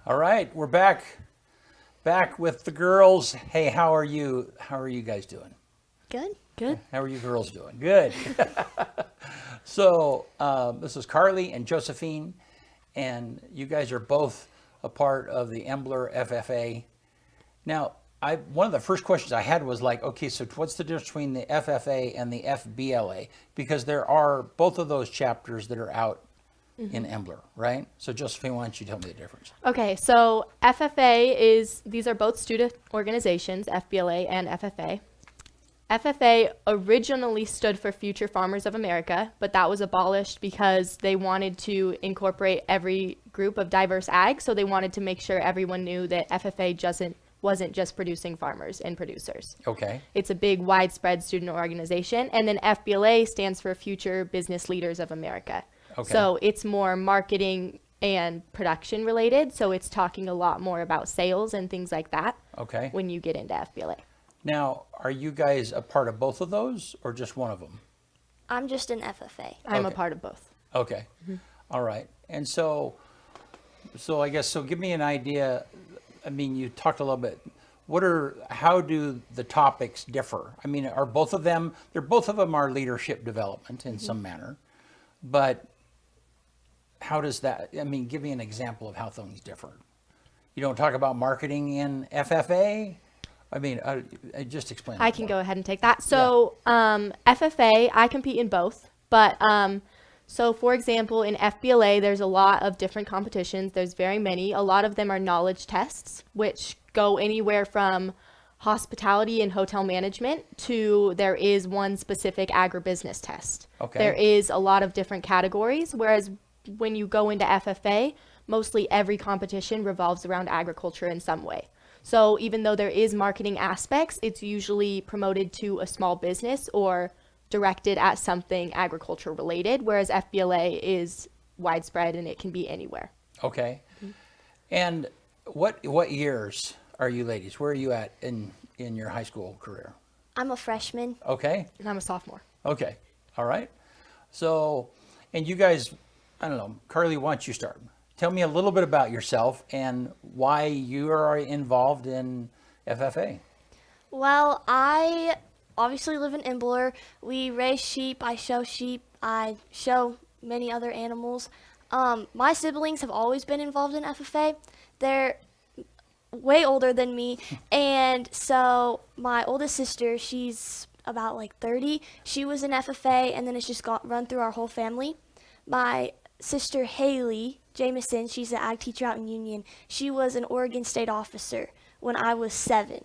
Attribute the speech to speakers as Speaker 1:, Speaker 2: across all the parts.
Speaker 1: All right, we're back with the girls. Hey, how are you? How are you guys doing?
Speaker 2: Good. Good.
Speaker 1: How are you girls doing? Good. So this is Karlee and Josephine, and you guys are both a part of the Embler FFA. Now, one of the first questions I had was like, okay, so what's the difference between the FFA and the FBLA? Because there are both of those chapters that are out in Embler, right? So Josephine, why don't you tell me the difference?
Speaker 2: Okay, so these are both student organizations, FBLA and FFA. FFA originally stood for Future Farmers of America, but that was abolished because they wanted to incorporate every group of diverse ag, so they wanted to make sure everyone knew that FFA wasn't just producing farmers and producers.
Speaker 1: Okay.
Speaker 2: It's a big, widespread student organization. And then FBLA stands for Future Business Leaders of America.
Speaker 1: Okay.
Speaker 2: So it's more marketing and production related. So it's talking a lot more about sales and things like that.
Speaker 1: Okay.
Speaker 2: When you get into FBLA.
Speaker 1: Now, are you guys a part of both of those or just one of them?
Speaker 3: I'm just an FFA.
Speaker 2: I'm a
Speaker 1: Okay.
Speaker 2: part of both.
Speaker 1: Okay. All right. And so I guess, so give me an idea. I mean, you talked a little bit. How do the topics differ? I mean, are both of them, both of them are leadership development in some manner, but how does that, I mean, give me an example of how things differ. You don't talk about marketing in FFA? I mean, just explain.
Speaker 2: I can go ahead and take that. So FFA, I compete in both. But so for example, in FBLA, there's a lot of different competitions. There's very many. A lot of them are knowledge tests, which go anywhere from hospitality and hotel management to there is one specific agribusiness test.
Speaker 1: Okay.
Speaker 2: There is a lot of different categories, whereas when you go into FFA, mostly every competition revolves around agriculture in some way. So even though there is marketing aspects, it's usually promoted to a small business or directed at something agriculture related, whereas FBLA is widespread and it can be anywhere.
Speaker 1: Okay. And what years are you ladies? Where are you at in your high school career?
Speaker 3: I'm a freshman.
Speaker 1: Okay.
Speaker 2: And I'm a sophomore.
Speaker 1: Okay. All right. So, and you guys, I don't know, Karlee, why don't you start? Tell me a little bit about yourself and why you are involved in FFA.
Speaker 3: Well, I obviously live in Embler. We raise sheep. I show many other animals. My siblings have always been involved in FFA. They're way older than me. And so my oldest sister, she's about like 30. She was in FFA, and then it's just run through our whole family. My sister Haley Jameson, she's an ag teacher out in Union. She was an Oregon State officer when I was 7.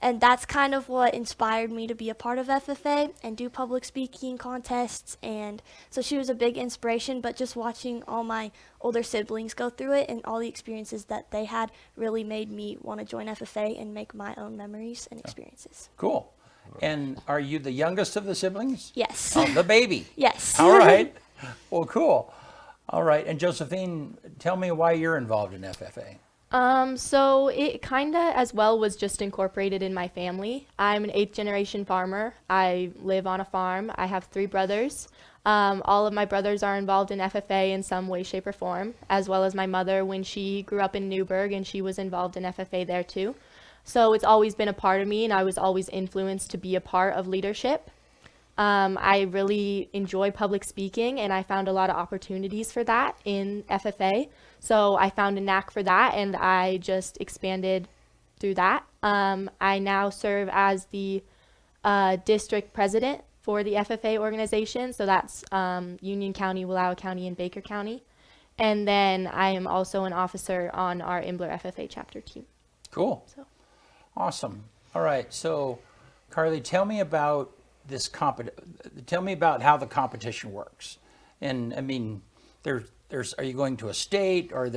Speaker 3: And that's kind of what inspired me to be a part of FFA and do public speaking contests. And so she was a big inspiration, but just watching all my older siblings go through it and all the experiences that they had really made me want to join FFA and make my own memories and experiences.
Speaker 1: Cool. And are you the youngest of the siblings?
Speaker 3: Yes.
Speaker 1: Oh, the baby.
Speaker 3: Yes.
Speaker 1: All right. Well, cool. All right. And Josephine, tell me why you're involved in FFA.
Speaker 2: So it kind of as well was just incorporated in my family. I'm an 8th generation farmer. I live on a farm. I have 3 brothers. All of my brothers are involved in FFA in some way, shape, or form, as well as my mother when she grew up in Newburgh and she was involved in FFA there too. So it's always been a part of me, and I was always influenced to be a part of leadership. I really enjoy public speaking, and I found a lot of opportunities for that in FFA. So I found a knack for that, and I just expanded through that. I now serve as the district president for the FFA organization. So that's Union County, Wallowa County, and Baker County. And then I am also an officer on our Embler FFA chapter team.
Speaker 1: Cool.
Speaker 2: So.
Speaker 1: Awesome. All right. So, Karlee, tell me about tell me about how the competition works. And I mean, are you going to a state, or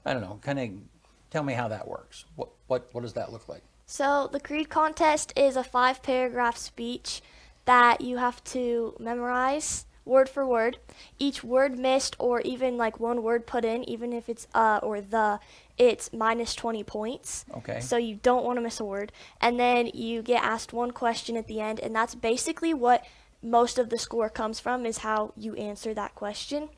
Speaker 1: I don't know, kind of tell me how that works. What does that look like?
Speaker 3: So the creed contest is a 5-paragraph speech that you have to memorize word for word. Each word missed, or even like one word put in, even if it's or the, it's minus 20 points.
Speaker 1: Okay.
Speaker 3: So you don't want to miss a word. And then you get asked one question at the end, and that's basically what most of the score comes from, is how you answer that question.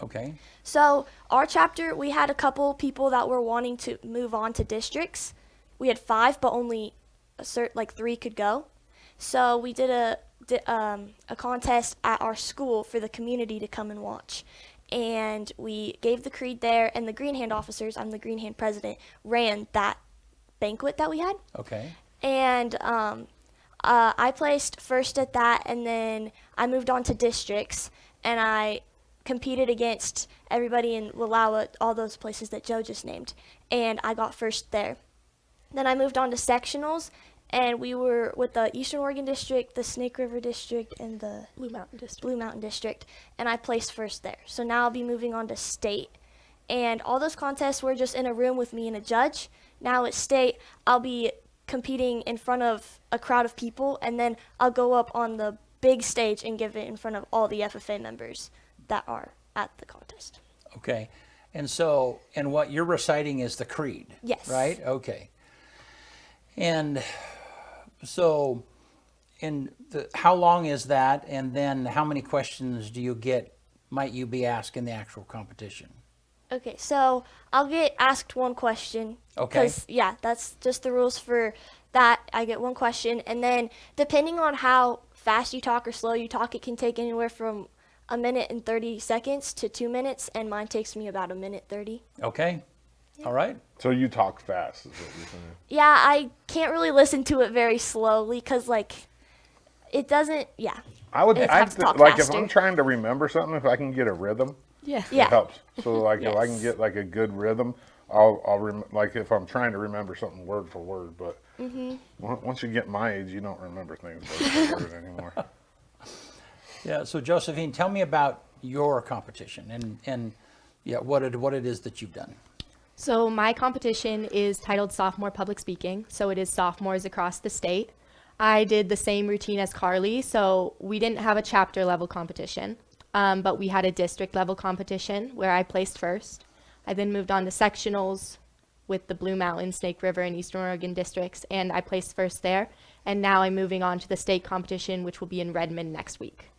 Speaker 1: Okay.
Speaker 3: So our chapter, we had a couple people that were wanting to move on to districts. We had 5, but only like 3 could go. So we did a contest at our school for the community to come and watch. And we gave the creed there, and the Green Hand officers, I'm the Green Hand president, ran that banquet that we had.
Speaker 1: Okay.
Speaker 3: And I placed first at that, and then I moved on to districts, and I competed against everybody in Wallowa, all those places that Joe just named, and I got first there. Then I moved on to sectionals, and we were with the Eastern Oregon District, the Snake River District, and the
Speaker 2: Blue Mountain District,
Speaker 3: and I placed first there. So now I'll be moving on to state. And all those contests were just in a room with me and a judge. Now at state, I'll be competing in front of a crowd of people, and then I'll go up on the big stage and give it in front of all the FFA members that are at the contest.
Speaker 1: Okay. And so, and what you're reciting is the creed.
Speaker 3: Yes.
Speaker 1: Right? Okay. And so, how long is that? And then how many questions might you be asked in the actual competition?
Speaker 3: Okay, so I'll get asked one question.
Speaker 1: Okay.
Speaker 3: Because, yeah, that's just the rules for that. I get one question. And then depending on how fast you talk or slow you talk, it can take anywhere from 1 minute and 30 seconds to 2 minutes. And mine takes me about 1:30.
Speaker 1: Okay. All right.
Speaker 4: So you talk fast, is what you're saying.
Speaker 3: Yeah, I can't really listen to it very slowly because, like, it doesn't, yeah.
Speaker 4: I'd
Speaker 3: have to talk
Speaker 4: like
Speaker 3: faster.
Speaker 4: if I'm trying to remember something, if I can get a rrhythm,
Speaker 2: Yeah.
Speaker 3: Yeah.
Speaker 4: it helps. So like if I can
Speaker 3: Yes.
Speaker 4: get like a good rhythm, I'll like if I'm trying to remember something word for word. But once you get my age, you don't remember things word for word anymore.
Speaker 1: Yeah. So Josephine, tell me about your competition and yeah, what it is that you've done.
Speaker 2: So my competition is titled Sophomore Public Speaking. So it is sophomores across the state. I did the same routine as Karlee. So we didn't have a chapter level competition, but we had a district level competition where I placed first. I then moved on to sectionals with the Blue Mountain, Snake River, and Eastern Oregon districts, and I placed first there. And now I'm moving on to the state competition, which will be in Redmond next week.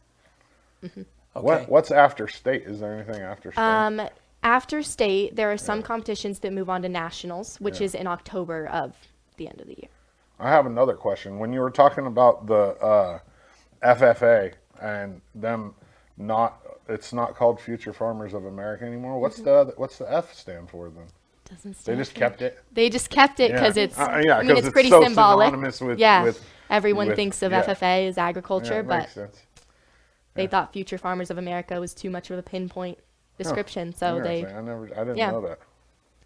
Speaker 1: Okay.
Speaker 4: What's after state? Is there anything after state?
Speaker 2: After state, there are some competitions that move on to nationals, which is in October of the end of the year.
Speaker 4: I have another question. When you were talking about the FFA and them it's not called Future Farmers of America anymore. What's the F stand for then?
Speaker 2: Doesn't
Speaker 4: They
Speaker 2: stand
Speaker 4: just
Speaker 2: for-
Speaker 4: kept it.
Speaker 2: They just kept it because
Speaker 4: Yeah.
Speaker 2: it's.
Speaker 4: Yeah,
Speaker 2: I mean,
Speaker 4: 'cause
Speaker 2: it's
Speaker 4: it's
Speaker 2: pretty
Speaker 4: so
Speaker 2: symbolic.
Speaker 4: synonymous with-
Speaker 2: yeah,
Speaker 4: with-
Speaker 2: everyone
Speaker 4: with-
Speaker 2: thinks of
Speaker 4: yeah.
Speaker 2: FFA as
Speaker 4: Yeah,
Speaker 2: agriculture,
Speaker 4: it
Speaker 2: but
Speaker 4: makes sense.
Speaker 2: they thought Future Farmers of America was too much of a pinpoint description, so
Speaker 4: Interesting. I didn't
Speaker 2: yeah.
Speaker 4: know that.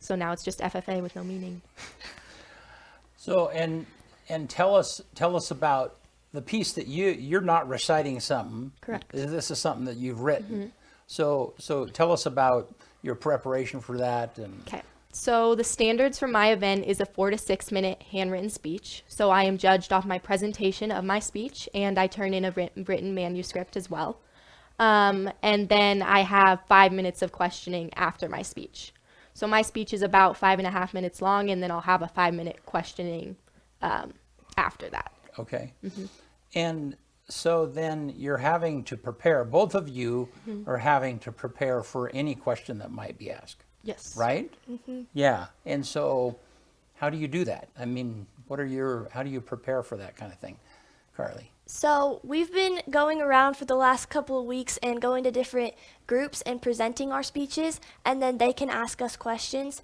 Speaker 2: so now it's just FFA with no meaning.
Speaker 1: So and tell us about the piece that you're not reciting something.
Speaker 2: Correct.
Speaker 1: This is something that you've written. So tell us about your preparation for that and
Speaker 2: Okay. So the standards for my event is a 4 to 6 minute handwritten speech. So I am judged off my presentation of my speech, and I turn in a written manuscript as well. And then I have 5 minutes of questioning after my speech. So my speech is about 5.5 minutes long, and then I'll have a 5-minute questioning after that.
Speaker 1: okay. And so then you're having to prepare, both of you are having to prepare for any question that might be asked,
Speaker 2: Yes.
Speaker 1: right? Yeah. And so how do you do that? I mean, how do you prepare for that kind of thing, Karlee?
Speaker 3: So we've been going around for the last couple of weeks and going to different groups and presenting our speeches, and then they can ask us questions.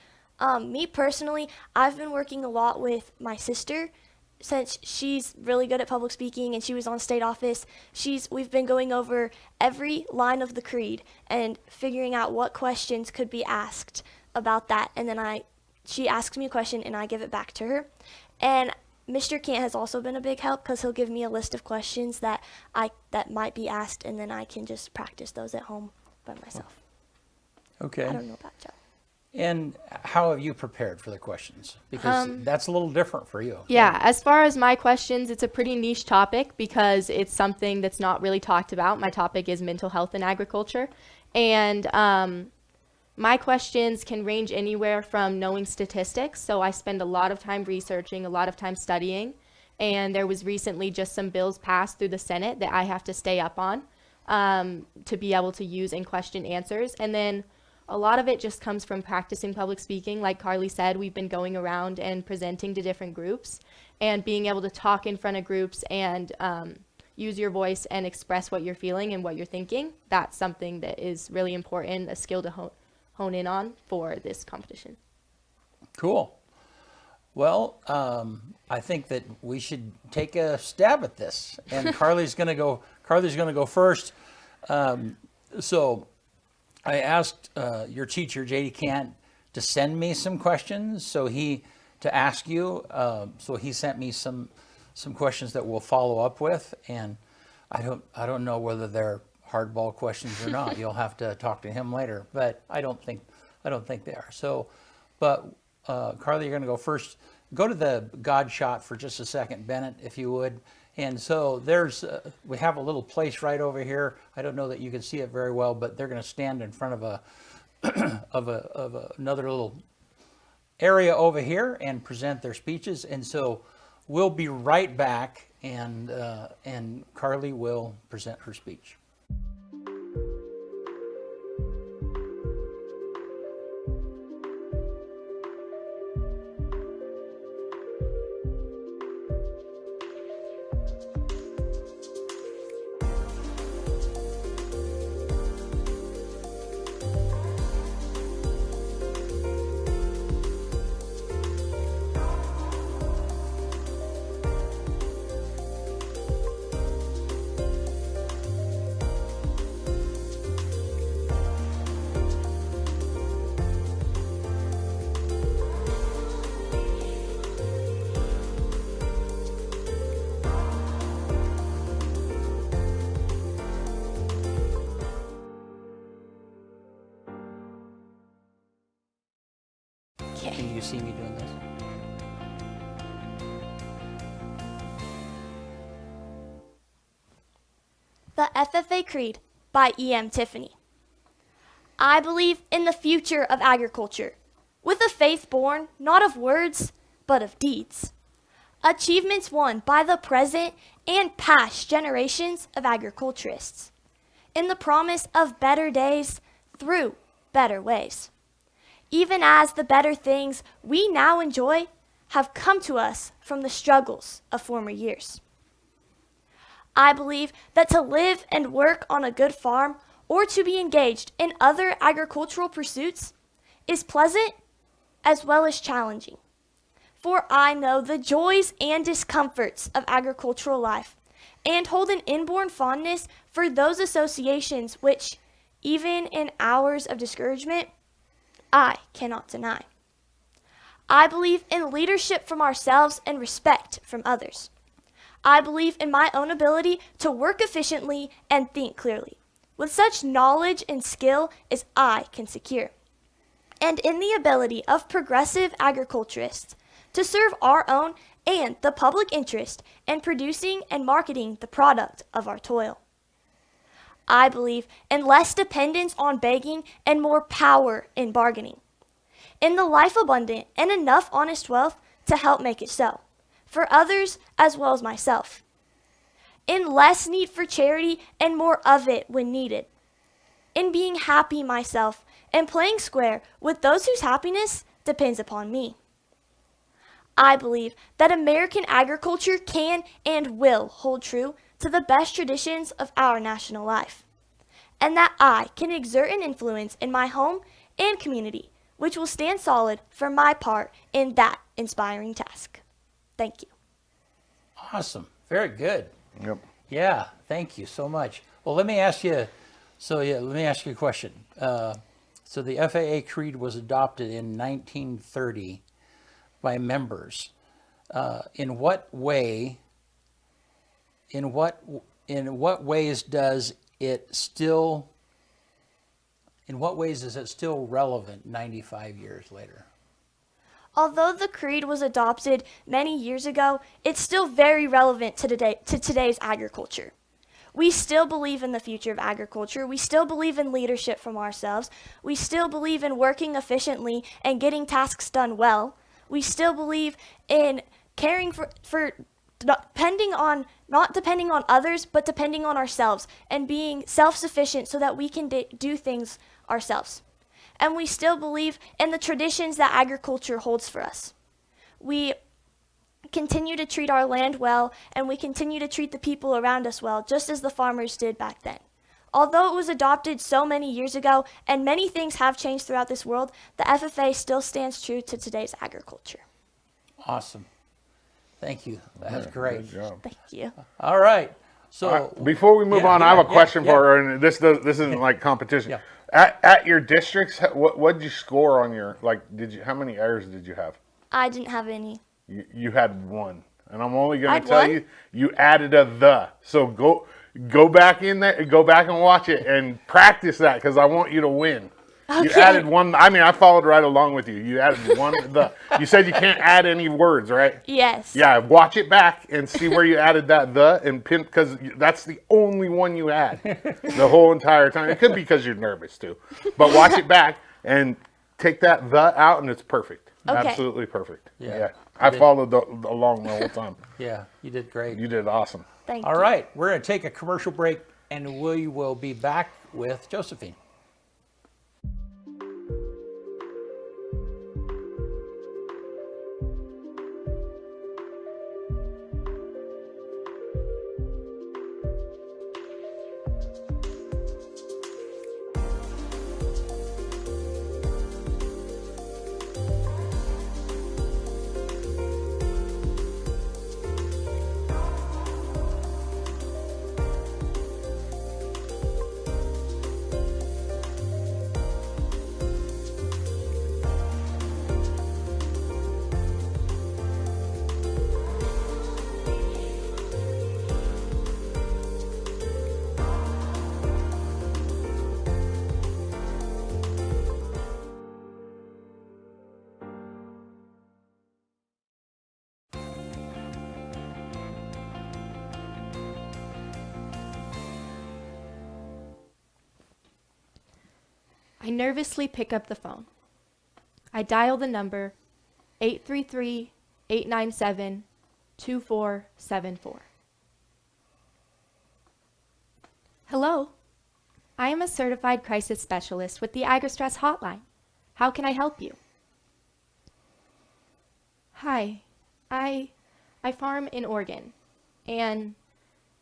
Speaker 3: Me personally, I've been working a lot with my sister since she's really good at public speaking and she was on state office. We've been going over every line of the creed and figuring out what questions could be asked about that, and then she asks me a question and I give it back to her. And Mr. Kant has also been a big help because he'll give me a list of questions that might be asked, and then I can just practice those at home by myself.
Speaker 1: Okay.
Speaker 3: I don't know about Joe.
Speaker 1: And how have you prepared for the questions? Because that's a little different for you.
Speaker 2: Yeah, as far as my questions, it's a pretty niche topic because it's something that's not really talked about. My topic is mental health in agriculture. And my questions can range anywhere from knowing statistics. So I spend a lot of time researching, a lot of time studying. And there was recently just some bills passed through the Senate that I have to stay up on. to be able to use in question answers. And then a lot of it just comes from practicing public speaking. Like Karlee said, we've been going around and presenting to different groups and being able to talk in front of groups and use your voice and express what you're feeling and what you're thinking. That's something that is really important, a skill to hone in on for this competition.
Speaker 1: Cool. Well, I think that we should take a stab at this, and Karlee's going to go. Karlee's going to go first. So, I asked your teacher, J.D. Cant, to send me some questions. To ask you. So he sent me some questions that we'll follow up with, and I don't know whether they're hardball questions or not. You'll have to talk to him later, but I don't think they are. So, but Karlee, you're going to go first. Go to the God shot for just a second, Bennett, if you would. And so we have a little place right over here. I don't know that you can see it very well, but they're going to stand in front of another little area over here and present their speeches. And so we'll be right back, and Karlee will present her speech. Can you see me doing this?
Speaker 3: The FFA Creed by E.M. Tiffany. I believe in the future of agriculture, with a faith born not of words, but of deeds. Achievements won by the present and past generations of agriculturists, in the promise of better days through better ways. Even as the better things we now enjoy have come to us from the struggles of former years. I believe that to live and work on a good farm or to be engaged in other agricultural pursuits is pleasant as well as challenging. For I know the joys and discomforts of agricultural life and hold an inborn fondness for those associations which, even in hours of discouragement, I cannot deny. I believe in leadership from ourselves and respect from others. I believe in my own ability to work efficiently and think clearly, with such knowledge and skill as I can secure, and in the ability of progressive agriculturists to serve our own and the public interest in producing and marketing the product of our toil. I believe in less dependence on begging and more power in bargaining, in the life abundant and enough honest wealth to help make it so, for others as well as myself, in less need for charity and more of it when needed, in being happy myself and playing square with those whose happiness depends upon me. I believe that American agriculture can and will hold true to the best traditions of our national life, and that I can exert an influence in my home and community, which will stand solid for my part in that inspiring task. Thank you.
Speaker 1: Awesome. Very good.
Speaker 4: Yep.
Speaker 1: Yeah, thank you so much. Well, let me ask you a question. So the FAA Creed was adopted in 1930 by members. In what ways is it still relevant 95 years later?
Speaker 3: Although the creed was adopted many years ago, it's still very relevant to today's agriculture. We still believe in the future of agriculture. We still believe in leadership from ourselves. We still believe in working efficiently and getting tasks done well. We still believe in caring for not depending on others, but depending on ourselves and being self-sufficient so that we can do things ourselves. And we still believe in the traditions that agriculture holds for us. We continue to treat our land well, and we continue to treat the people around us well, just as the farmers did back then. Although it was adopted so many years ago, and many things have changed throughout this world, the FFA still stands true to today's agriculture.
Speaker 1: Awesome. Thank you. That's great.
Speaker 4: Good job.
Speaker 3: Thank you.
Speaker 1: All right. So
Speaker 4: Before we move
Speaker 1: Yeah,
Speaker 4: on, I have a
Speaker 1: yeah,
Speaker 4: question
Speaker 1: yeah.
Speaker 4: for her, and this isn't like competition.
Speaker 1: Yeah.
Speaker 4: At your districts, what did you score on your how many errors did you have?
Speaker 3: I didn't have any.
Speaker 4: You had one, and I'm only going
Speaker 3: I
Speaker 4: to tell
Speaker 3: had
Speaker 4: you you added a the. So go back in there, go back and watch it and practice that because I want you to win. You
Speaker 3: Okay.
Speaker 4: added one. I mean, I followed right along with you. You added one the. You said you can't add any words, right?
Speaker 3: Yes.
Speaker 4: Yeah, watch it back and see where you added that the and pin because that's the only one you had the whole entire time. It could be because you're nervous too, but watch it back and take that the out and it's perfect.
Speaker 3: Okay.
Speaker 4: Absolutely perfect.
Speaker 1: Yeah.
Speaker 4: I followed along the whole time.
Speaker 1: yeah, you did great.
Speaker 4: You did awesome.
Speaker 3: Thank
Speaker 1: All
Speaker 3: you.
Speaker 1: right, we're going to take a commercial break, and we will be back with Josephine.
Speaker 2: I nervously pick up the phone. I dial the number 833-897-2474. Hello. I am a certified crisis specialist with the AgriStress hotline. How can I help you? Hi. I farm in Oregon, and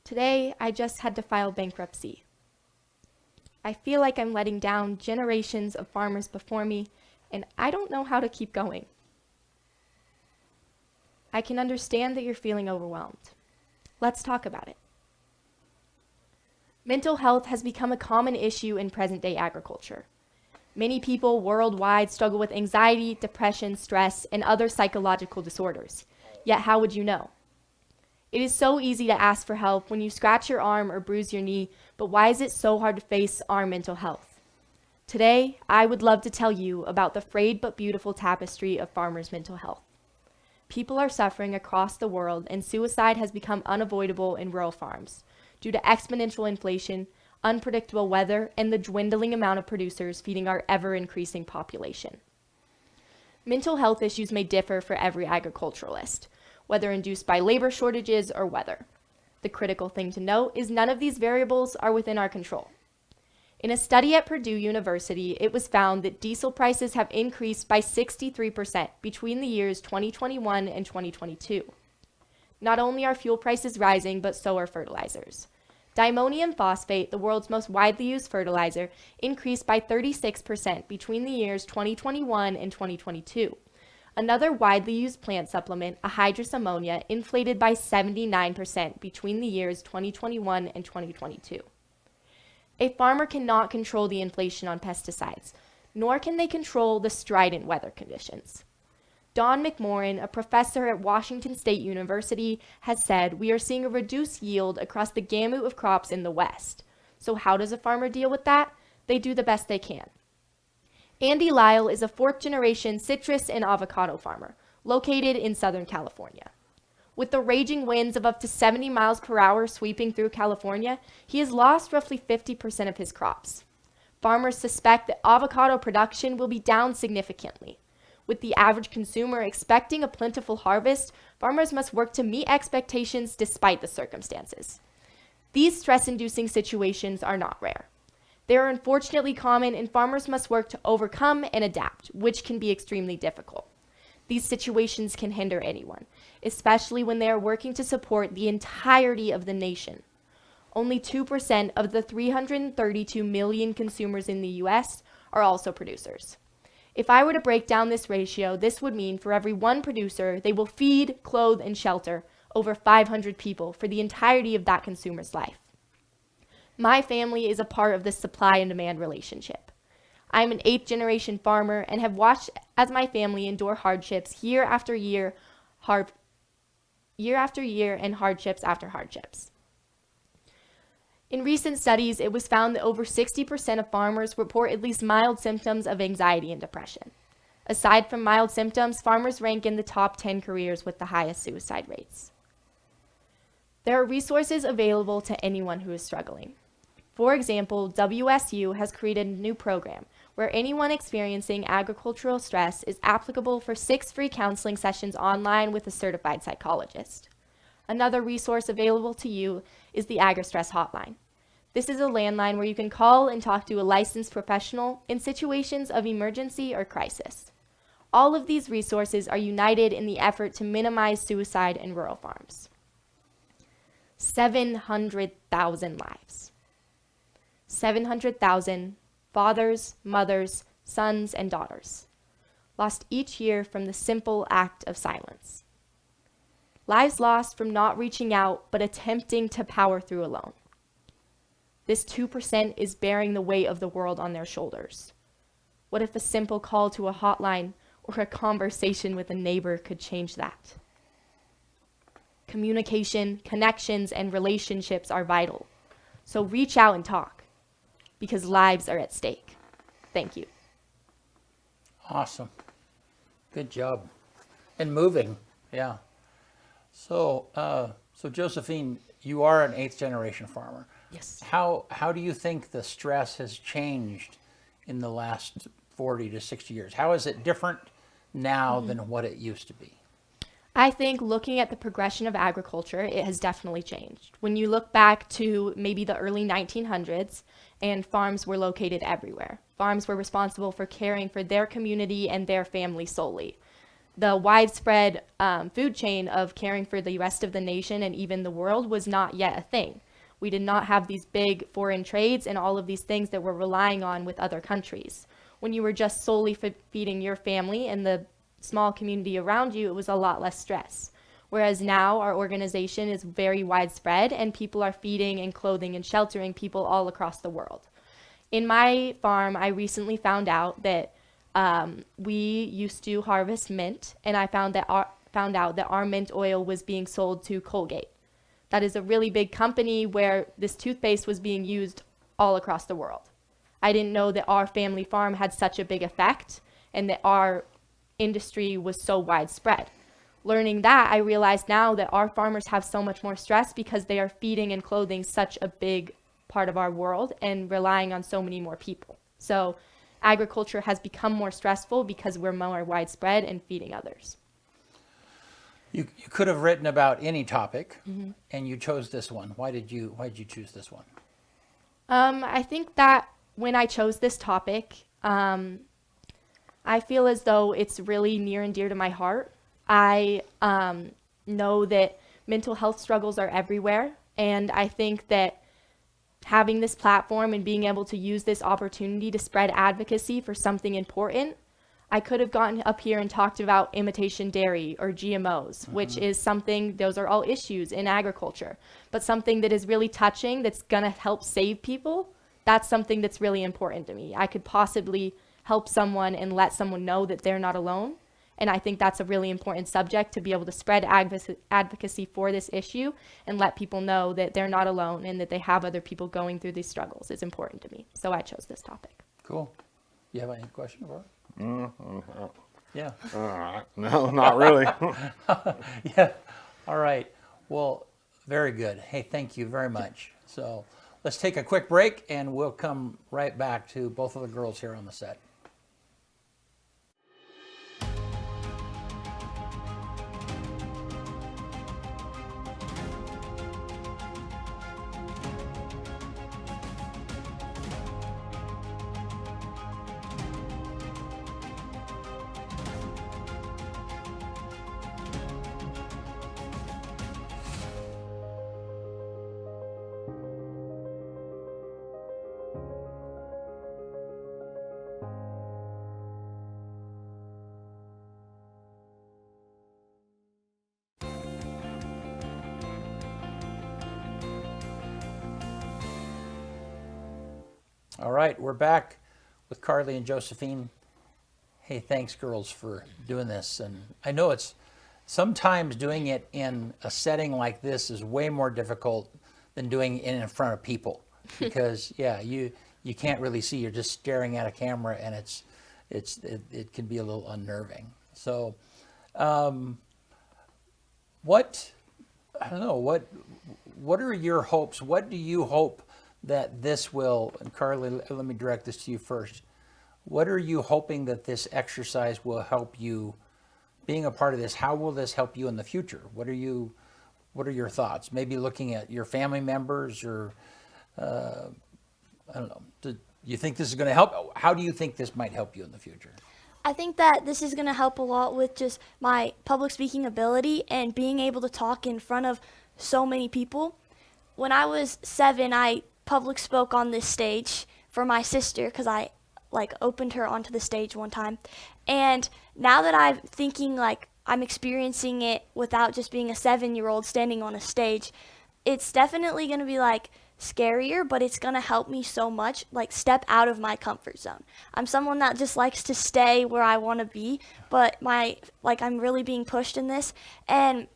Speaker 2: today I just had to file bankruptcy. I feel like I'm letting down generations of farmers before me, and I don't know how to keep going. I can understand that you're feeling overwhelmed. Let's talk about it. Mental health has become a common issue in present-day agriculture. Many people worldwide struggle with anxiety, depression, stress, and other psychological disorders. Yet how would you know? It is so easy to ask for help when you scratch your arm or bruise your knee, but why is it so hard to face our mental health? Today, I would love to tell you about the frayed but beautiful tapestry of farmers' mental health. People are suffering across the world, and suicide has become unavoidable in rural farms due to exponential inflation, unpredictable weather, and the dwindling amount of producers feeding our ever-increasing population. Mental health issues may differ for every agriculturalist, whether induced by labor shortages or weather. The critical thing to note is none of these variables are within our control. In a study at Purdue University, it was found that diesel prices have increased by 63% between the years 2021 and 2022. Not only are fuel prices rising, but so are fertilizers. Diammonium phosphate, the world's most widely used fertilizer, increased by 36% between the years 2021 and 2022. Another widely used plant supplement, anhydrous ammonia, inflated by 79% between the years 2021 and 2022. A farmer cannot control the inflation on pesticides, nor can they control the strident weather conditions. Don McMorrin, a professor at Washington State University, has said we are seeing a reduced yield across the gamut of crops in the West. So how does a farmer deal with that? They do the best they can. Andy Lyle is a fourth-generation citrus and avocado farmer located in Southern California. With the raging winds of up to 70 miles per hour sweeping through California, he has lost roughly 50% of his crops. Farmers suspect that avocado production will be down significantly. With the average consumer expecting a plentiful harvest, farmers must work to meet expectations despite the circumstances. These stress-inducing situations are not rare. They are unfortunately common, and farmers must work to overcome and adapt, which can be extremely difficult. These situations can hinder anyone, especially when they are working to support the entirety of the nation. Only 2% of the 332 million consumers in the US are also producers. If I were to break down this ratio, this would mean for every one producer, they will feed, clothe, and shelter over 500 people for the entirety of that consumer's life. My family is a part of this supply and demand relationship. I am an 8th generation farmer and have watched as my family endure hardships year after year and hardships after hardships. In recent studies, it was found that over 60% of farmers report at least mild symptoms of anxiety and depression. Aside from mild symptoms, farmers rank in the top 10 careers with the highest suicide rates. There are resources available to anyone who is struggling. For example, WSU has created a new program where anyone experiencing agricultural stress is applicable for 6 free counseling sessions online with a certified psychologist. Another resource available to you is the AgriStress Hotline. This is a landline where you can call and talk to a licensed professional in situations of emergency or crisis. All of these resources are united in the effort to minimize suicide in rural farms. 700,000 lives. 700,000 fathers, mothers, sons, and daughters lost each year from the simple act of silence. Lives lost from not reaching out but attempting to power through alone. This 2% is bearing the weight of the world on their shoulders. What if a simple call to a hotline or a conversation with a neighbor could change that? Communication, connections, and relationships are vital. So reach out and talk, because lives are at stake. Thank you.
Speaker 1: Awesome. Good job. And moving, yeah. So Josephine, you are an 8th generation farmer.
Speaker 2: Yes.
Speaker 1: How do you think the stress has changed in the last 40 to 60 years? How is it different now than what it used to be?
Speaker 2: I think looking at the progression of agriculture, it has definitely changed. When you look back to maybe the early 1900s, and farms were located everywhere. Farms were responsible for caring for their community and their family solely. The widespread food chain of caring for the rest of the nation and even the world was not yet a thing. We did not have these big foreign trades and all of these things that we're relying on with other countries. When you were just solely feeding your family and the small community around you, it was a lot less stress. Whereas now our organization is very widespread and people are feeding and clothing and sheltering people all across the world. In my farm, I recently found out that we used to harvest mint, and I found out that our mint oil was being sold to Colgate. That is a really big company where this toothpaste was being used all across the world. I didn't know that our family farm had such a big effect and that our industry was so widespread. Learning that, I realize now that our farmers have so much more stress because they are feeding and clothing such a big part of our world and relying on so many more people. So agriculture has become more stressful because we're more widespread and feeding others.
Speaker 1: You could have written about any topic, and you chose this one. Why did you choose this one?
Speaker 2: I think that when I chose this topic, I feel as though it's really near and dear to my heart. I know that mental health struggles are everywhere, and I think that having this platform and being able to use this opportunity to spread advocacy for something important, I could have gotten up here and talked about imitation dairy or GMOs, which is something, those are all issues in agriculture, but something that is really touching, that's gonna help save people, that's something that's really important to me. I could possibly help someone and let someone know that they're not alone. And I think that's a really important subject, to be able to spread advocacy for this issue and let people know that they're not alone and that they have other people going through these struggles. It's important to me. So I chose this topic.
Speaker 1: Cool. You have any question for her? Yeah.
Speaker 4: No, not really.
Speaker 1: Yeah. All right. Well, very good. Hey, thank you very much. So let's take a quick break and we'll come right back to both of the girls here on the set. All right, we're back with Karlee and Josephine. Hey, thanks, girls, for doing this. And I know it's sometimes doing it in a setting like this is way more difficult than doing it in front of people because, yeah, you can't really see. You're just staring at a camera, and it can be a little unnerving. So, what I don't know what are your hopes? What do you hope that this will? And Karlee, let me direct this to you first. What are you hoping that this exercise will help you? Being a part of this, how will this help you in the future? What are your thoughts? Maybe looking at your family members, or I don't know. Do you think this is going to help? How do you think this might help you in the future?
Speaker 3: I think that this is going to help a lot with just my public speaking ability and being able to talk in front of so many people. When I was 7, I public spoke on this stage for my sister because I opened her onto the stage one time. And now that I'm thinking I'm experiencing it without just being a 7-year-old standing on a stage, it's definitely going to be scarier, but it's going to help me so much, step out of my comfort zone. I'm someone that just likes to stay where I want to be, but I'm really being pushed in this, and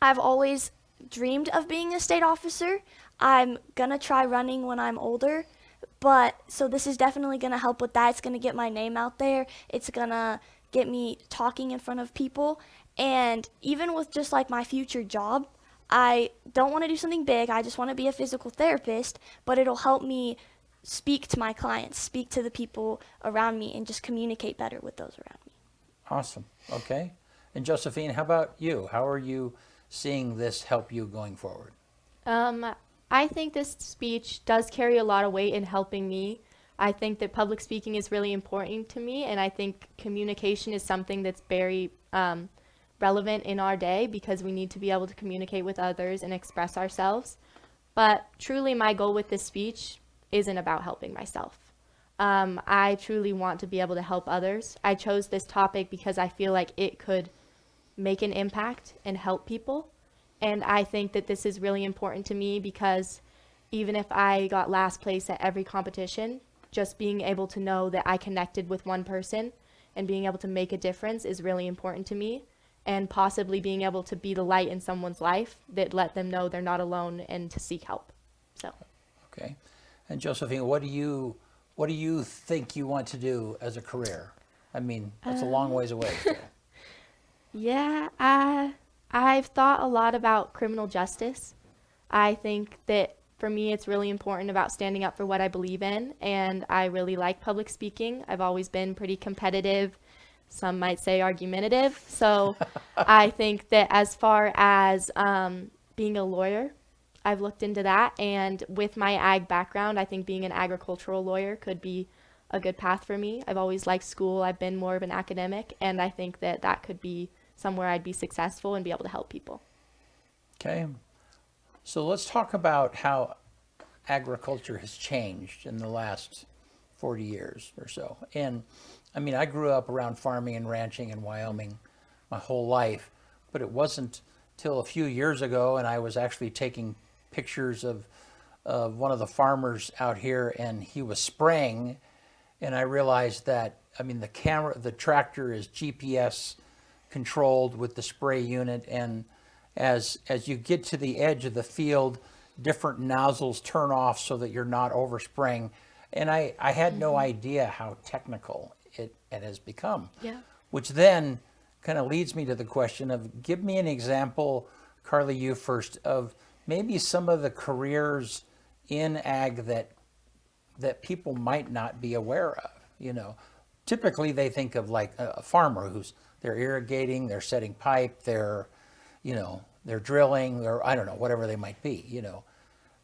Speaker 3: I've always dreamed of being a state officer. I'm going to try running when I'm older, but so this is definitely going to help with that. It's going to get my name out there. It's going to get me talking in front of people, and even with just my future job, I don't want to do something big. I just want to be a physical therapist, but it'll help me speak to my clients, speak to the people around me, and just communicate better with those around me.
Speaker 1: Awesome. Okay. And Josephine, how about you? How are you seeing this help you going forward?
Speaker 2: I think this speech does carry a lot of weight in helping me. I think that public speaking is really important to me, and I think communication is something that's very relevant in our day because we need to be able to communicate with others and express ourselves. But truly, my goal with this speech isn't about helping myself. I truly want to be able to help others. I chose this topic because I feel like it could make an impact and help people. And I think that this is really important to me because even if I got last place at every competition, just being able to know that I connected with one person and being able to make a difference is really important to me. And possibly being able to be the light in someone's life that let them know they're not alone and to seek help. So. Okay.
Speaker 1: And Josephine, what do you think you want to do as a career? I mean, that's a long ways away still.
Speaker 2: Yeah, I've thought a lot about criminal justice. I think that for me, it's really important about standing up for what I believe in, and I really like public speaking. I've always been pretty competitive. Some might say argumentative. So I think that as far as being a lawyer, I've looked into that. And with my ag background, I think being an agricultural lawyer could be a good path for me. I've always liked school. I've been more of an academic. And I think that that could be somewhere I'd be successful and be able to help people.
Speaker 1: Okay. So let's talk about how agriculture has changed in the last 40 years or so. And I mean, I grew up around farming and ranching in Wyoming my whole life, but it wasn't till a few years ago, and I was actually taking pictures of one of the farmers out here, and he was spraying, and I realized that, I mean, the tractor is GPS controlled with the spray unit, and as you get to the edge of the field, different nozzles turn off so that you're not overspraying. And I had no idea how technical it has become.
Speaker 2: Yeah.
Speaker 1: Which then kind of leads me to the question of, give me an example, Karlee, you first, of maybe some of the careers in ag that people might not be aware of. You know, typically they think of a farmer they're irrigating, they're setting pipe, they're drilling, or I don't know, whatever they might be,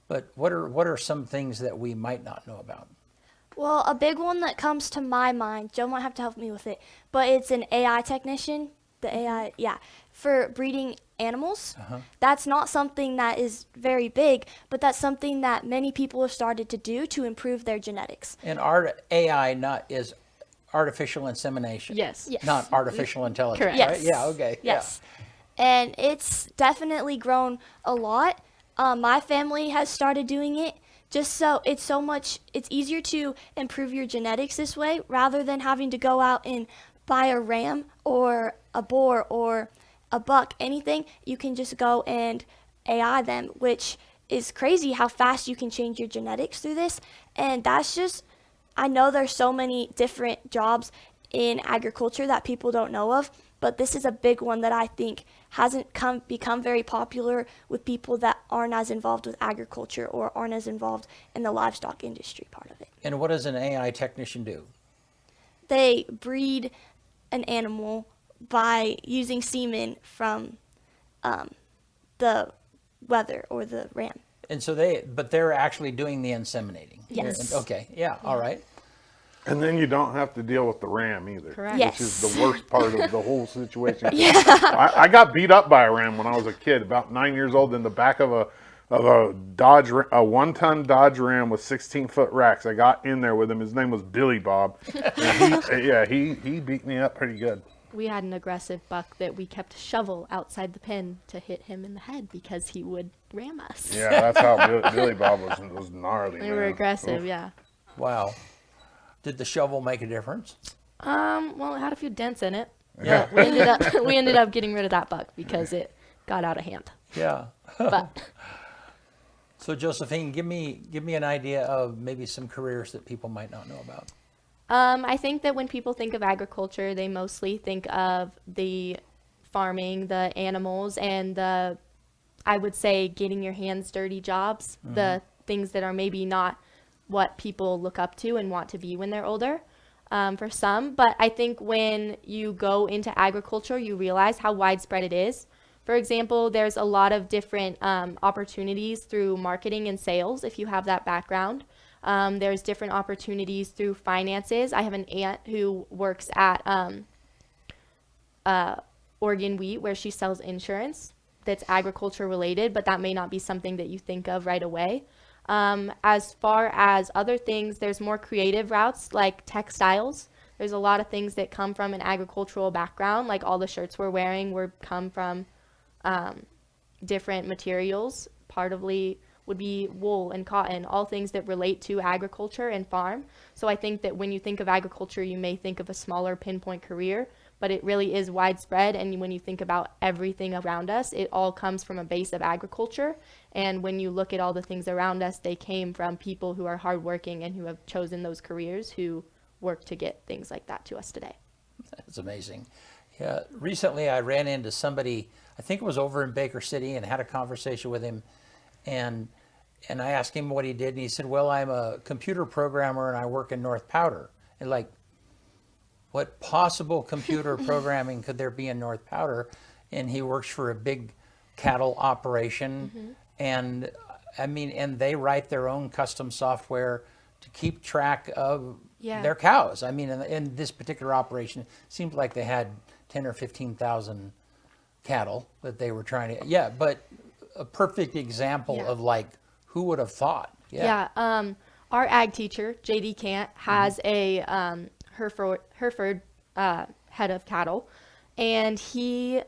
Speaker 1: But what are some things that we might not know about?
Speaker 3: Well, a big one that comes to my mind, Joe might have to help me with it, but it's an AI technician. The AI, yeah, for breeding animals. That's not something that is very big, but that's something that many people have started to do to improve their genetics.
Speaker 1: And AI is artificial insemination.
Speaker 2: Yes.
Speaker 3: Yes.
Speaker 1: Not artificial intelligence.
Speaker 2: Correct.
Speaker 1: Right?
Speaker 3: Yes.
Speaker 1: Yeah. Okay.
Speaker 3: Yes. And it's definitely grown a lot. My family has started doing it just so it's easier to improve your genetics this way rather than having to go out and buy a ram or a boar or a buck, anything. You can just go and AI them, which is crazy how fast you can change your genetics through this. And that's just, I know there's so many different jobs in agriculture that people don't know of, but this is a big one that I think hasn't become very popular with people that aren't as involved with agriculture or aren't as involved in the livestock industry part of it.
Speaker 1: And what does an AI technician do?
Speaker 3: They breed an animal by using semen from the wether or the ram.
Speaker 1: And so but they're actually doing the inseminating.
Speaker 3: Yes.
Speaker 1: Okay. Yeah. All right.
Speaker 4: And then you don't have to deal with the ram either.
Speaker 2: Correct.
Speaker 3: Yes.
Speaker 4: Which is the worst part of the whole situation. I got beat up by a ram when I was a kid, about 9 years old, in the back of a Dodge, a 1-ton Dodge Ram with 16-foot racks. I got in there with him. His name was Billy Bob. And he beat me up pretty good.
Speaker 2: We had an aggressive buck that we kept a shovel outside the pen to hit him in the head because he would ram us.
Speaker 4: Yeah, that's how Billy Bob was gnarly.
Speaker 2: They were aggressive, yeah.
Speaker 1: Wow. Did the shovel make a difference?
Speaker 2: Well, it had a few dents in it.
Speaker 1: Yeah.
Speaker 2: But we ended up getting rid of that buck because it got out of hand.
Speaker 1: Yeah.
Speaker 2: But
Speaker 1: So Josephine, give me an idea of maybe some careers that people might not know about.
Speaker 2: I think that when people think of agriculture, they mostly think of the farming, the animals, and I would say, getting your hands dirty jobs, the things that are maybe not what people look up to and want to be when they're older, for some. But I think when you go into agriculture, you realize how widespread it is. For example, there's a lot of different opportunities through marketing and sales if you have that background. There's different opportunities through finances. I have an aunt who works at Oregon Wheat, where she sells insurance that's agriculture related, but that may not be something that you think of right away. As far as other things, there's more creative routes like textiles. There's a lot of things that come from an agricultural background, like all the shirts we're wearing come from different materials. Partly would be wool and cotton, all things that relate to agriculture and farm. So I think that when you think of agriculture, you may think of a smaller pinpoint career, but it really is widespread. And when you think about everything around us, it all comes from a base of agriculture. And when you look at all the things around us, they came from people who are hardworking and who have chosen those careers, who work to get things like that to us today.
Speaker 1: That's amazing. Yeah. Recently, I ran into somebody, I think it was over in Baker City, and had a conversation with him. And I asked him what he did, and he said, well, I'm a computer programmer and I work in North Powder. And like, what possible computer programming could there be in North Powder? And he works for a big cattle operation. And I mean, and they write their own custom software to keep track of their cows. I mean, in this particular operation, it seemed like they had 10 or 15,000 cattle that they were trying to, but a perfect example of like, who would have thought?
Speaker 2: Our ag teacher, JD Cant, has a Hereford head of cattle, and he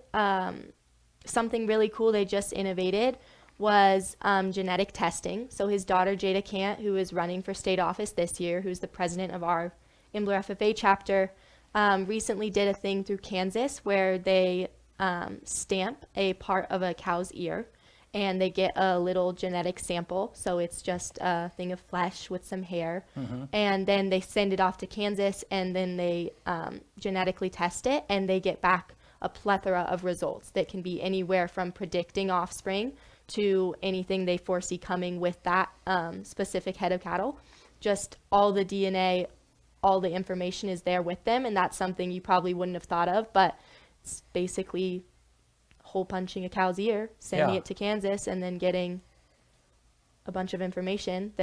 Speaker 2: something really cool they just innovated was genetic testing. So his daughter Jada Cant, who is running for state office this year, who's the president of our Imbler FFA chapter, recently did a thing through Kansas where they stamp a part of a cow's ear, and they get a little genetic sample. So it's just a thing of flesh with some hair. And then they send it off to Kansas, and then they genetically test it, and they get back a plethora of results that can be anywhere from predicting offspring to anything they foresee coming with that specific head of cattle. Just all the DNA, all the information is there with them, and that's something you probably wouldn't have thought of, but it's basically hole punching a cow's ear, sending it to Kansas, and then getting a bunch of information.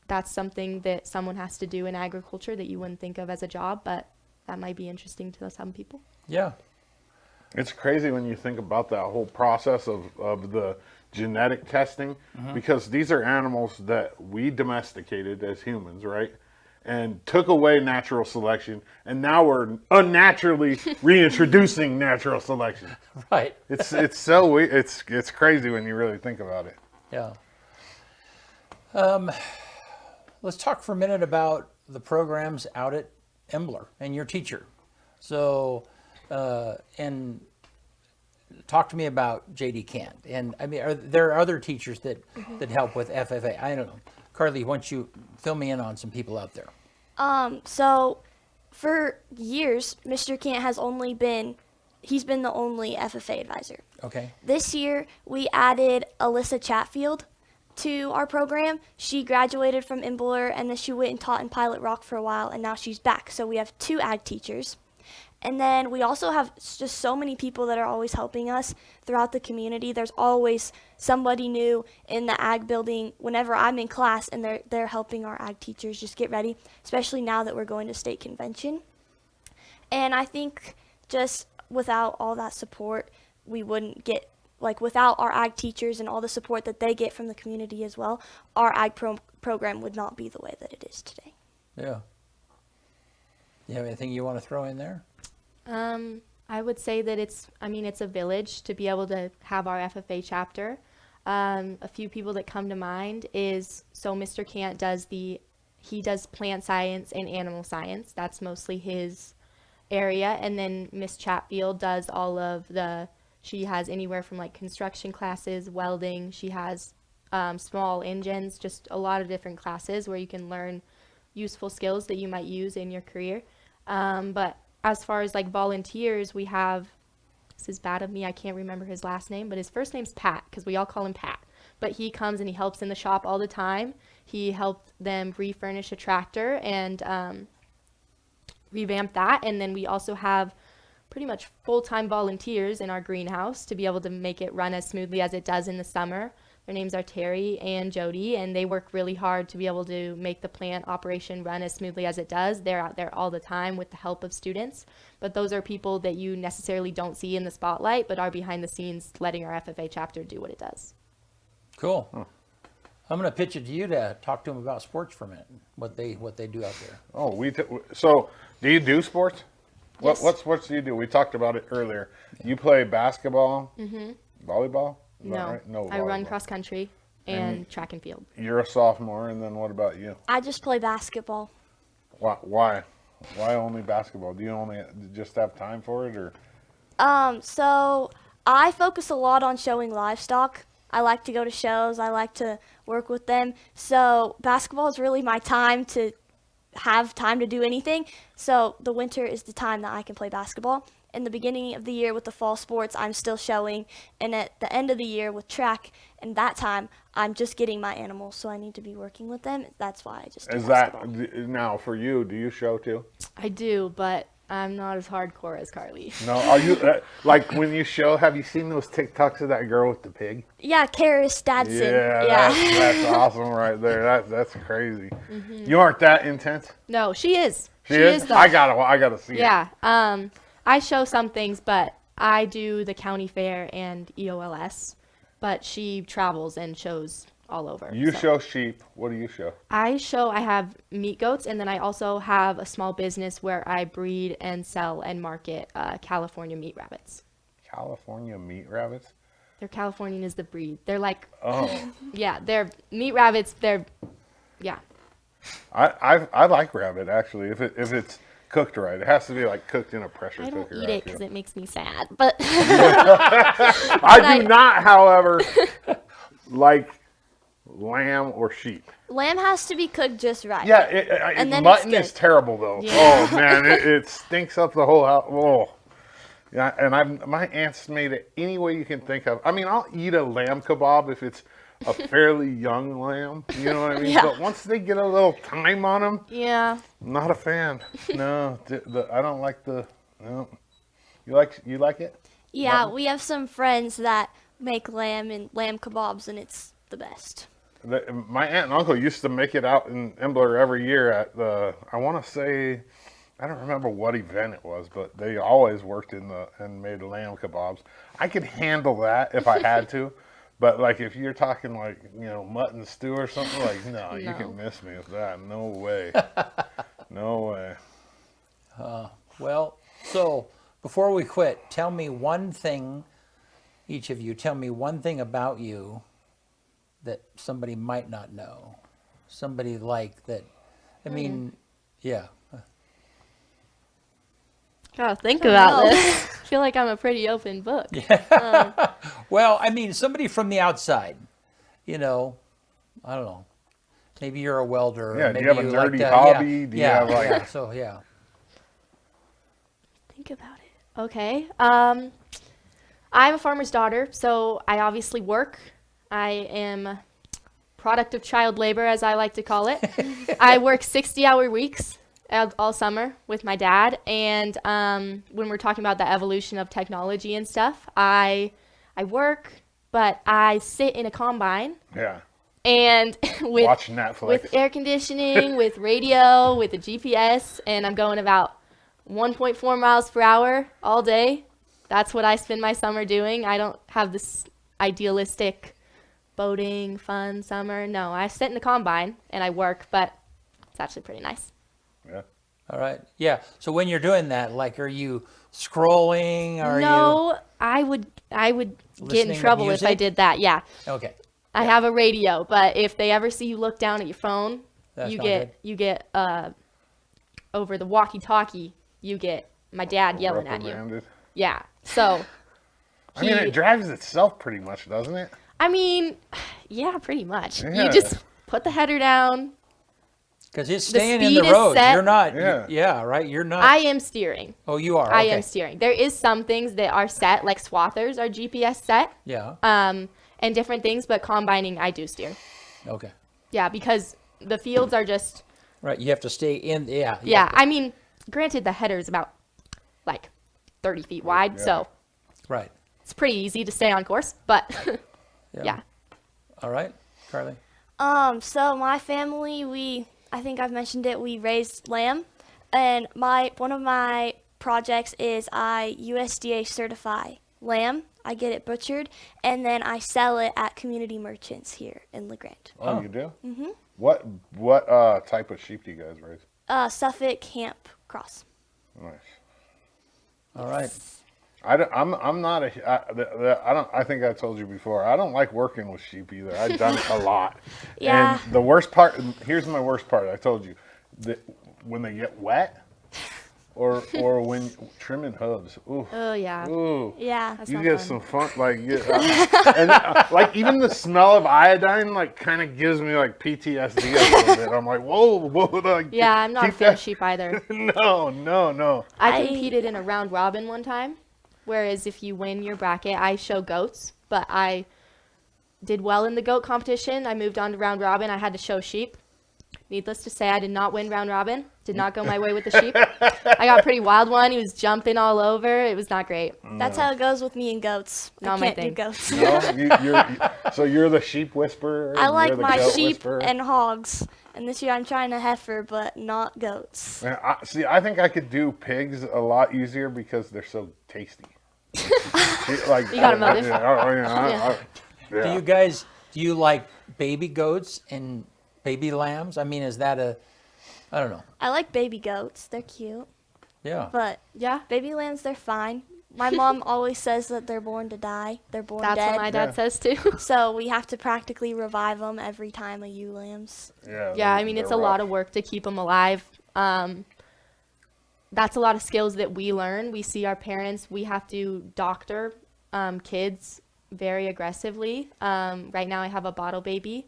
Speaker 2: That's something that someone has to do in agriculture that you wouldn't think of as a job, but that might be interesting to some people.
Speaker 1: Yeah.
Speaker 4: It's crazy when you think about that whole process of the genetic testing, because these are animals that we domesticated as humans, right? And took away natural selection, and now we're unnaturally reintroducing natural selection.
Speaker 1: Right.
Speaker 4: It's so weird. It's crazy when you really think about it.
Speaker 1: Yeah. let's talk for a minute about the programs out at Embler and your teacher. So, and talk to me about JD Kent. And I mean, are there other teachers that help with FFA? I don't know. Karlee, why don't you fill me in on some people out there?
Speaker 3: So for years, Mr. Kent he's been the only FFA advisor.
Speaker 1: Okay.
Speaker 3: This year, we added Alyssa Chatfield to our program. She graduated from Embler, and then she went and taught in Pilot Rock for a while, and now she's back. So we have 2 ag teachers. And then we also have just so many people that are always helping us throughout the community. There's always somebody new in the ag building whenever I'm in class, and they're helping our ag teachers just get ready, especially now that we're going to state convention. And I think just without all that support, we wouldn't get, without our ag teachers and all the support that they get from the community as well, our ag program would not be the way that it is today.
Speaker 1: Yeah. You have anything you want to throw in there?
Speaker 2: I would say that it's a village to be able to have our FFA chapter. A few people that come to mind is, so Mr. Kant he does plant science and animal science. That's mostly his area. And then Miss Chatfield does she has anywhere from construction classes, welding. She has small engines, just a lot of different classes where you can learn useful skills that you might use in your career. But as far as volunteers, we have, this is bad of me, I can't remember his last name, but his first name's Pat, because we all call him Pat. But he comes and he helps in the shop all the time. He helped them refurnish a tractor and revamp that. And then we also have pretty much full-time volunteers in our greenhouse to be able to make it run as smoothly as it does in the summer. Their names are Terry and Jody, and they work really hard to be able to make the plant operation run as smoothly as it does. They're out there all the time with the help of students, but those are people that you necessarily don't see in the spotlight, but are behind the scenes letting our FFA chapter do what it does.
Speaker 1: Cool. Huh. I'm going to pitch it to you to talk to them about sports for a minute, what they do out there.
Speaker 4: Oh, so do you do sports?
Speaker 2: Yes.
Speaker 4: What sports do you do? We talked about it earlier. You play basketball, volleyball? Is that right? No,
Speaker 2: I run
Speaker 4: volleyball.
Speaker 2: cross country and track and field.
Speaker 4: You're a sophomore, and then what about you?
Speaker 3: I just play basketball.
Speaker 4: Why? Why only basketball? Do you only just have time for it, or?
Speaker 3: So I focus a lot on showing livestock. I like to go to shows. I like to work with them. So basketball is really my time to have time to do anything. So the winter is the time that I can play basketball. In the beginning of the year with the fall sports, I'm still showing. And at the end of the year with track, and that time, I'm just getting my animals. So I need to be working with them. That's why I just do basketball.
Speaker 4: Now for you, do you show too?
Speaker 2: I do, but I'm not as hardcore as Karlee.
Speaker 4: No, are you, when you show, have you seen those TikToks of that girl with the pig?
Speaker 3: Yeah, Karis Dadson.
Speaker 4: Yeah. That's awesome right there. That's crazy. You aren't that intense?
Speaker 2: No, she is.
Speaker 4: She is
Speaker 2: though.
Speaker 4: I gotta see it.
Speaker 2: Yeah. I show some things, but I do the county fair and EOLS, but she travels and shows all over.
Speaker 4: You show sheep. What do you show?
Speaker 2: I have meat goats, and then I also have a small business where I breed and sell and market California meat rabbits.
Speaker 4: California meat rabbits?
Speaker 2: They're Californian is the breed. They're like,
Speaker 4: oh.
Speaker 2: Yeah, they're meat rabbits. Yeah.
Speaker 4: I like rabbit actually. If it's cooked right, it has to be cooked in a pressure
Speaker 2: I
Speaker 4: cooker.
Speaker 2: don't eat it because it makes me sad, but
Speaker 4: I do not, however, like lamb or sheep.
Speaker 3: Lamb has to be cooked just right.
Speaker 4: Yeah,
Speaker 3: And then
Speaker 4: mutton
Speaker 3: it's
Speaker 4: is terrible though.
Speaker 2: Yeah.
Speaker 4: Oh man, it stinks up the whole house. Oh, yeah. And my aunt's made it any way you can think of. I mean, I'll eat a lamb kebab if it's a fairly young lamb. You know what I mean?
Speaker 3: Yeah.
Speaker 4: But once they get a little time on them,
Speaker 2: yeah.
Speaker 4: not a fan. No, I don't like the. No, you like it?
Speaker 3: Yeah,
Speaker 4: Mutton?
Speaker 3: we have some friends that make lamb and lamb kebabs, and it's the best.
Speaker 4: My aunt and uncle used to make it out in Embler every year at the, I want to say, I don't remember what event it was, but they always worked and made lamb kebabs. I could handle that if I had to, but if you're talking mutton stew or something, no, you can miss me with that. No way. No way.
Speaker 1: Well, so before we quit, tell me one thing, each of you, tell me one thing about you that somebody might not know. somebody like that? I mean, yeah.
Speaker 2: Gotta think
Speaker 3: don't
Speaker 2: about
Speaker 3: know.
Speaker 2: this. I feel like I'm a pretty open book.
Speaker 1: Well, I mean, somebody from the outside, I don't know. Maybe you're a welder.
Speaker 4: Yeah,
Speaker 1: or
Speaker 4: do you
Speaker 1: maybe
Speaker 4: have a
Speaker 1: like
Speaker 4: nerdy
Speaker 1: to-
Speaker 4: hobby? Do you
Speaker 1: yeah,
Speaker 4: have, like-
Speaker 1: yeah, so yeah.
Speaker 2: Think about it. Okay. I'm a farmer's daughter, so I obviously work. I am product of child labor, as I like to call it. I work 60-hour weeks all summer with my dad, and when we're talking about the evolution of technology and stuff, I work, but I sit in a combine
Speaker 4: Yeah.
Speaker 2: and
Speaker 4: Watch Netflix.
Speaker 2: with air conditioning, with radio, with a GPS, and I'm going about 1.4 miles per hour all day. That's what I spend my summer doing. I don't have this idealistic boating, fun summer. No, I sit in the combine and I work, but it's actually pretty nice.
Speaker 4: Yeah.
Speaker 1: All right. Yeah. So when you're doing that, like, are you scrolling? Are
Speaker 2: No, I would get
Speaker 1: Listening
Speaker 2: in
Speaker 1: to
Speaker 2: trouble if I
Speaker 1: music?
Speaker 2: did that. Yeah.
Speaker 1: you? Okay.
Speaker 2: I have a radio, but if they ever see you look down at your phone,
Speaker 1: That's
Speaker 2: you
Speaker 1: not
Speaker 2: get
Speaker 1: good.
Speaker 2: you get over the walkie-talkie, you get my dad yelling at you.
Speaker 4: Reprimanded.
Speaker 2: Yeah. So
Speaker 4: I mean, it drives itself pretty much, doesn't it?
Speaker 2: yeah, pretty much.
Speaker 4: Yeah.
Speaker 2: You just put the header down.
Speaker 1: Because it's
Speaker 2: The
Speaker 1: staying in the
Speaker 2: speed is
Speaker 1: road.
Speaker 2: set.
Speaker 1: You're not.
Speaker 4: Yeah.
Speaker 1: Yeah. Right. You're not.
Speaker 2: I am steering.
Speaker 1: Oh, you are.
Speaker 2: I
Speaker 1: Okay.
Speaker 2: am steering. There is some things that are set, like swathers are GPS set,
Speaker 1: Yeah.
Speaker 2: and different things, but combining, I do steer.
Speaker 1: Okay.
Speaker 2: Yeah, because the fields are just,
Speaker 1: Right. You have to stay in. Yeah. you
Speaker 2: yeah,
Speaker 1: have to-
Speaker 2: I mean, granted, the header is about like 30 feet wide,
Speaker 4: Yeah.
Speaker 2: so
Speaker 1: Right.
Speaker 2: it's pretty easy to stay on course, but yeah.
Speaker 1: All right, Karlee.
Speaker 3: So my family, I think I've mentioned it, we raised lamb, and one of my projects is I USDA certify lamb. I get it butchered, and then I sell it at community merchants here in LeGrand.
Speaker 4: Oh, you do? Mm-hmm. What type of sheep do you guys raise?
Speaker 3: Suffolk Camp Cross.
Speaker 4: Nice.
Speaker 1: All right.
Speaker 4: I'm not I don't. I think I told you before. I don't like working with sheep either. I've done it a lot.
Speaker 3: Yeah.
Speaker 4: And the worst part. Here's my worst part. I told you that when they get wet, or when trimming hooves. Ooh.
Speaker 2: Oh, yeah.
Speaker 4: Ooh.
Speaker 3: Yeah.
Speaker 2: That's
Speaker 4: You
Speaker 2: not
Speaker 4: get
Speaker 2: fun.
Speaker 4: some fun, like, like even the smell of iodine, like, kind of gives me like PTSD a little bit. I'm like, whoa, like,
Speaker 2: Yeah, I'm not a
Speaker 4: keep
Speaker 2: fan of
Speaker 4: that-
Speaker 2: sheep either.
Speaker 4: No.
Speaker 2: I competed in a round robin one time, whereas if you win your bracket, I show goats, but I did well in the goat competition. I moved on to round robin. I had to show sheep. Needless to say, I did not win round robin. Did not go my way with the sheep. I got a pretty wild one. He was jumping all over. It was not great.
Speaker 3: That's how it goes with me and goats.
Speaker 2: Not
Speaker 3: I
Speaker 2: my
Speaker 3: can't do
Speaker 2: thing.
Speaker 3: goats.
Speaker 4: No, so you're the sheep whisperer.
Speaker 3: I
Speaker 4: and
Speaker 3: like
Speaker 4: you're the
Speaker 3: my
Speaker 4: goat
Speaker 3: sheep
Speaker 4: whisperer?
Speaker 3: and hogs, and this year I'm trying a heifer, but not goats.
Speaker 4: Man, I think I could do pigs a lot easier because they're so tasty. Like,
Speaker 2: You got a motive.
Speaker 4: Yeah.
Speaker 1: Do you like baby goats and baby lambs? I mean, is that I don't know.
Speaker 3: I like baby goats. They're cute.
Speaker 1: Yeah.
Speaker 3: But
Speaker 2: Yeah,
Speaker 3: baby lambs, they're fine. My mom always says that they're born to die. They're born
Speaker 2: that's
Speaker 3: dead.
Speaker 2: what my dad
Speaker 4: Yeah.
Speaker 2: says too.
Speaker 3: So we have to practically revive them every time a ewe lambs.
Speaker 2: Yeah, I mean, it's a lot of work to keep them alive. That's a lot of skills that we learn. We see our parents, we have to doctor kids very aggressively. Right now I have a bottle baby.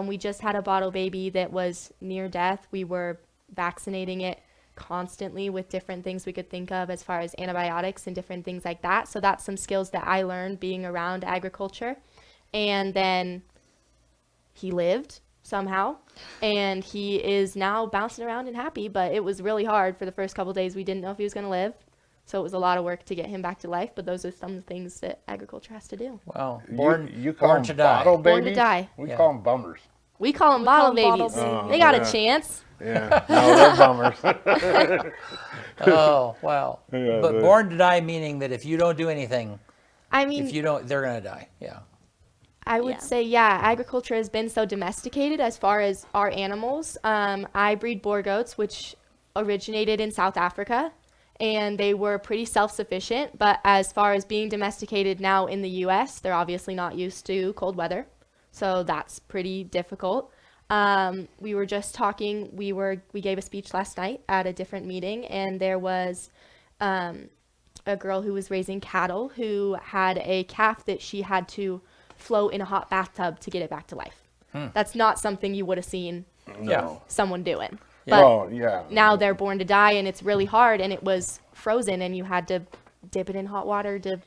Speaker 2: We just had a bottle baby that was near death. We were vaccinating it constantly with different things we could think of as far as antibiotics and different things like that. So that's some skills that I learned being around agriculture. And then he lived somehow, and he is now bouncing around and happy, but it was really hard for the first couple days. We didn't know if he was going to live, so it was a lot of work to get him back to life, but those are some of the things that agriculture has to do.
Speaker 1: Wow.
Speaker 4: You call
Speaker 1: born
Speaker 4: them
Speaker 1: to die.
Speaker 4: bottle
Speaker 2: Born to
Speaker 4: babies?
Speaker 2: die.
Speaker 4: We
Speaker 1: Yeah.
Speaker 4: call them bummers.
Speaker 2: We call them
Speaker 3: We
Speaker 2: bottle
Speaker 3: call 'em bottle
Speaker 2: babies.
Speaker 3: babies.
Speaker 2: They got
Speaker 4: yeah.
Speaker 2: a chance.
Speaker 4: Yeah, no, they're bummers.
Speaker 1: Oh, wow.
Speaker 4: Yeah,
Speaker 1: But
Speaker 4: they-
Speaker 1: born to die meaning that if you don't do anything,
Speaker 2: I mean,
Speaker 1: if you don't, they're gonna die. Yeah.
Speaker 2: I would
Speaker 3: Yeah.
Speaker 2: say, yeah, agriculture has been so domesticated as far as our animals. I breed boar goats, which originated in South Africa, and they were pretty self-sufficient. But as far as being domesticated now in the U.S., they're obviously not used to cold weather, so that's pretty difficult. We were just talking. We gave a speech last night at a different meeting, and there was a girl who was raising cattle who had a calf that she had to float in a hot bathtub to get it back to life. That's not something you would have seen
Speaker 4: No.
Speaker 2: someone doing.
Speaker 1: Yeah.
Speaker 2: But
Speaker 4: Oh, yeah.
Speaker 2: now they're born to die, and it's really hard, and it was frozen, and you had to dip it in hot water to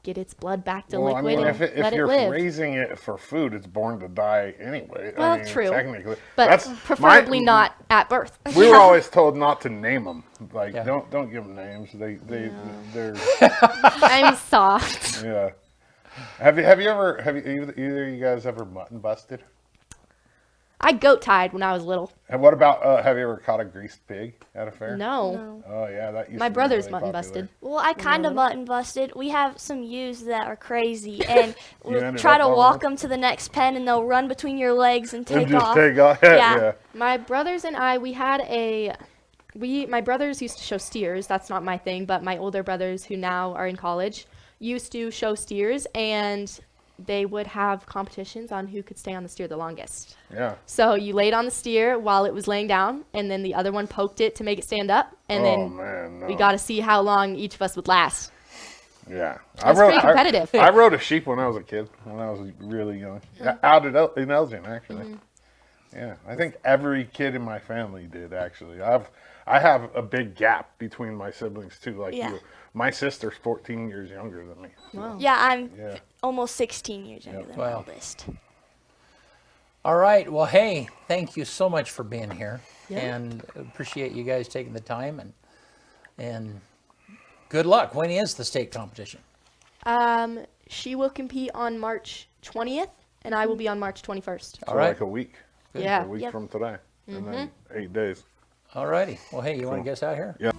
Speaker 2: get its blood back to
Speaker 4: Well, I
Speaker 2: liquid
Speaker 4: mean,
Speaker 2: and
Speaker 4: if
Speaker 2: let it
Speaker 4: you're
Speaker 2: live.
Speaker 4: raising it for food, it's born to die anyway.
Speaker 2: Well,
Speaker 4: I mean,
Speaker 2: true.
Speaker 4: Technically,
Speaker 2: But
Speaker 4: that's
Speaker 2: preferably not at birth.
Speaker 4: We were always told not to name them. Like,
Speaker 1: Yeah.
Speaker 4: don't give them names. They're
Speaker 2: I'm soft.
Speaker 4: yeah. Have either of you guys ever mutton busted?
Speaker 2: I goat tied when I was little.
Speaker 4: And what about have you ever caught a greased pig at a fair?
Speaker 2: No.
Speaker 3: No.
Speaker 4: Oh yeah, that used
Speaker 2: My
Speaker 4: to be
Speaker 2: brother's
Speaker 4: really
Speaker 2: mutton
Speaker 4: popular.
Speaker 2: busted.
Speaker 3: Well, I kind of mutton busted. We have some ewes that are crazy, and we'll
Speaker 4: ended
Speaker 3: try
Speaker 4: up
Speaker 3: to
Speaker 4: on
Speaker 3: walk
Speaker 4: one?
Speaker 3: them to the next pen, and they'll run between your legs and
Speaker 4: And
Speaker 3: take
Speaker 4: just
Speaker 3: off.
Speaker 4: take off.
Speaker 3: Yeah.
Speaker 4: Yeah.
Speaker 2: My brothers and I, my brothers used to show steers. That's not my thing, but my older brothers who now are in college used to show steers, and they would have competitions on who could stay on the steer the longest.
Speaker 4: Yeah.
Speaker 2: So you laid on the steer while it was laying down, and then the other one poked it to make it stand up, and
Speaker 4: Oh
Speaker 2: then
Speaker 4: man, no.
Speaker 2: we got to see how long each of us would last.
Speaker 4: Yeah.
Speaker 2: That's pretty competitive.
Speaker 4: I rode a sheep when I was a kid, when I was really young. Out in Elgin, actually. Yeah, I think every kid in my family did, actually. I have a big gap between my siblings, too. Like
Speaker 3: Yeah.
Speaker 4: you. My sister's 14 years younger than me.
Speaker 2: Wow.
Speaker 3: Yeah, I'm
Speaker 4: Yeah.
Speaker 3: almost 16 years younger than my
Speaker 1: Wow.
Speaker 3: oldest.
Speaker 1: All right. Well, hey, thank you so much for being here,
Speaker 2: Yeah.
Speaker 1: and appreciate you guys taking the time, and good luck. When is the state competition?
Speaker 2: She will compete on March 20th, and I will be on March 21st.
Speaker 1: All
Speaker 4: For
Speaker 1: right.
Speaker 4: like a week.
Speaker 2: Yeah.
Speaker 4: A week
Speaker 3: Yep.
Speaker 4: from today. And then 8 days.
Speaker 1: All righty. Well, hey, you want to get us out here?
Speaker 4: Yeah.